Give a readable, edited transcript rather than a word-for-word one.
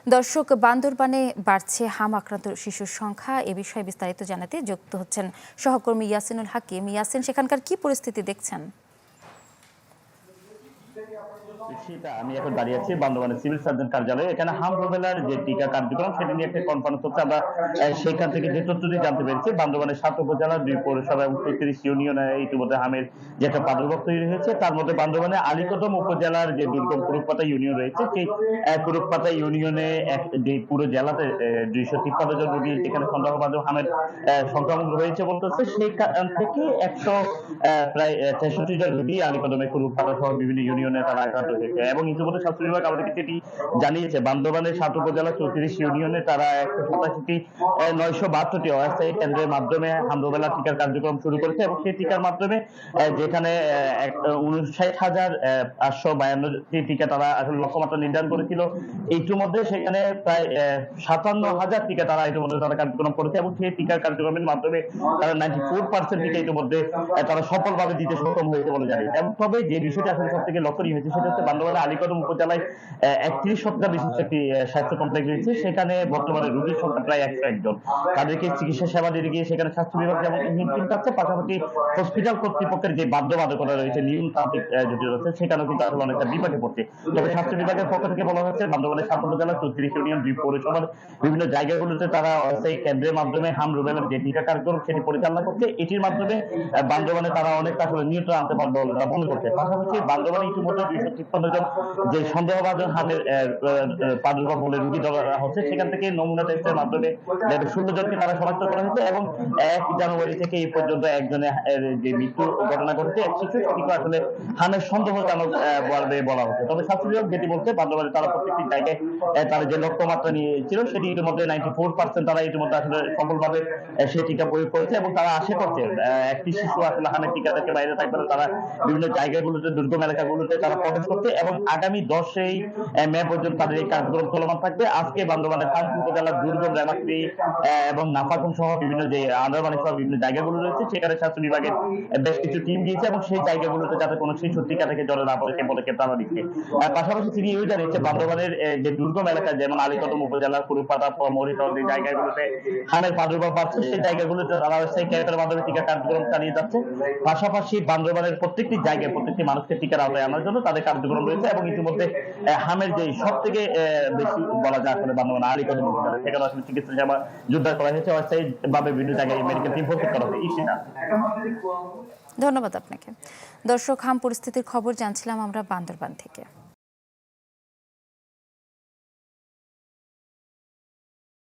দর্শক, বান্দরবানে বাড়ছে হাম আক্রান্ত শিশুর সংখ্যা। এ বিষয়ে বিস্তারিত জানাতে যুক্ত হচ্ছেন সহকর্মী ইয়াসিনুল হাকিম। ইয়াসিন, সেখানকার কি পরিস্থিতি দেখছেন? আমি এখন দাঁড়িয়ে আছি বান্দরবানের সিভিল সার্জন কার্যালয়ে। এখানে হাম রুবেলার যে টিকা কার্যক্রম সেটা নিয়ে একটা কনফারেন্স হচ্ছে। আমরা সেখান থেকে যে তথ্যটি জানতে পেরেছি, বান্দরবানের ৭ উপজেলা, ২ পৌরসভা এবং ৩৬ ইউনিয়নে ইতিমধ্যে হামের যে একটা প্রাদুর্ভাব তৈরি হয়েছে। তার মধ্যে বান্দরবানে আলীকদম উপজেলার যে দুর্গম কুরুকপাতা ইউনিয়ন রয়েছে, সেই কুরুকপাতা ইউনিয়নে যে পুরো জেলাতে ২৫৩ জন রোগী এখানে সন্দেহভাজন হামের সংক্রমণ রয়েছে বলতেছে। সেখান থেকে প্রায় ৬৩ জন রোগী আলীকদমে কুরুকপাতা সহ বিভিন্ন ইউনিয়নে তারা আক্রান্ত হয়েছে। এবং ইতিমধ্যে স্বাস্থ্য বিভাগ আমাদেরকে যেটি জানিয়েছে, বান্দরবানের ৭ উপজেলা, ৩৪ ইউনিয়নে তারা ১৮৭টি ৯৭২টি অস্থায়ী কেন্দ্রের মাধ্যমে হাম রুবেলা টিকার কার্যক্রম শুরু করেছে। এবং সেই টিকার মাধ্যমে যেখানে ৫৯,৮৫২টি টিকা তারা আসলে লক্ষ্যমাত্রা নির্ধারণ করেছিল, ইতিমধ্যে সেখানে প্রায় ৫৭,০০০ টিকা তারা ইতিমধ্যে তারা কার্যক্রম করেছে। এবং সেই টিকার কার্যক্রমের মাধ্যমে তারা 94% টিকা ইতিমধ্যে তারা সফলভাবে দিতে সক্ষম হয়েছে বলে জানি। এবং তবে যে বিষয়টি আসলে সব থেকে লক্ষণীয় হয়েছে সেটা হচ্ছে বান্দরবানের আলীকদম উপজেলায় ৩১ শতকা বিশিষ্ট একটি স্বাস্থ্য কমপ্লেক্স রয়েছে। সেখানে বর্তমানে রোগীর সংখ্যা প্রায় ১০১ জন। তাদেরকে চিকিৎসা সেবা দিতে গিয়ে সেখানে স্বাস্থ্য বিভাগ যেমন হিমশিম খাচ্ছে, পাশাপাশি হসপিটাল কর্তৃপক্ষের যে বাধ্যবাধকতা রয়েছে, নিয়মতান্ত্রিক জটিল রয়েছে, সেখানেও কিন্তু আসলে অনেকটা বিপাকে পড়ছে। তবে স্বাস্থ্য বিভাগের পক্ষ থেকে বলা হচ্ছে, বান্দরবানের ৭ উপজেলা, ৩৪ ইউনিয়ন, ২ পৌরসভার বিভিন্ন জায়গাগুলোতে তারা সেই কেন্দ্রের মাধ্যমে হাম রুবেলার যে টিকা কার্যক্রম সেটি পরিচালনা করছে। এটির মাধ্যমে বান্দরবানে তারা অনেকটা আসলে নিয়ন্ত্রণ আনতে পারবে বলে তারা মনে করছে। পাশাপাশি বান্দরবানে ইতিমধ্যে ২৫৩ জন যে সন্দেহভাজন হামের প্রাদুর্ভাব বলে রোগী ধরা হচ্ছে, সেখান থেকে নমুনা টেস্টের মাধ্যমে ১৬ জনকে তারা শনাক্ত করা হয়েছে। এবং ১ জানুয়ারি থেকে এই পর্যন্ত একজনের যে মৃত্যু ঘটনা ঘটেছে, এক শিশু, সেটিকে আসলে হামের সন্দেহজনক বলা হচ্ছে। তবে স্বাস্থ্য বিভাগ যেটি বলছে, বান্দরবানে তারা প্রত্যেকটি জায়গায় তারা যে লক্ষ্যমাত্রা নিয়েছিল সেটি ইতিমধ্যে 94% তারা ইতিমধ্যে আসলে সফলভাবে সেই টিকা প্রয়োগ করেছে। এবং তারা আশা করছে একটি শিশু আসলে হামের টিকা থেকে বাইরে থাকবে না। তারা বিভিন্ন জায়গাগুলোতে, দুর্গম এলাকাগুলোতে তারা প্রবেশ করছে। এবং আগামী ১০ই মে পর্যন্ত তাদের এই কার্যক্রম চলমান থাকবে। আজকে বান্দরবানের খানপুর উপজেলার দুর্গম, রেমাক্রি এবং নাফাকুম সহ বিভিন্ন যে আন্দারমানিক সহ বিভিন্ন জায়গাগুলো রয়েছে, সেখানে স্বাস্থ্য বিভাগের বেশ কিছু টিম গিয়েছে এবং সেই জায়গাগুলোতে যাতে কোনো শিশু টিকা থেকে জড়ে না পড়ে সেই পদক্ষেপ তারা নিচ্ছে। পাশাপাশি তিনি এও জানিয়েছে, বান্দরবানের যে দুর্গম এলাকা যেমন আলীকদম উপজেলার কুরুকপাতা, মরিচর যে জায়গাগুলোতে হামের প্রাদুর্ভাব বাড়ছে, সেই জায়গাগুলোতে তারা সেই ক্যাম্পের মাধ্যমে টিকা কার্যক্রম চালিয়ে যাচ্ছে। পাশাপাশি বান্দরবানের প্রত্যেকটি জায়গায় প্রত্যেকটি মানুষকে টিকার আওতায় আনার জন্য তাদের কার্যক্রম রয়েছে। এবং ইতিমধ্যে হামের যে সব থেকে বেশি বলা যায় আসলে বান্দরবান আলীকদম উপজেলা, সেখানে আসলে চিকিৎসা সেবা জোরদার করা হয়েছে। অস্থায়ী ভাবে বিভিন্ন জায়গায় মেডিকেল টিম প্রস্তুত করা হয়েছে। ধন্যবাদ আপনাকে। দর্শক, হাম পরিস্থিতির খবর জানছিলাম আমরা বান্দরবান থেকে।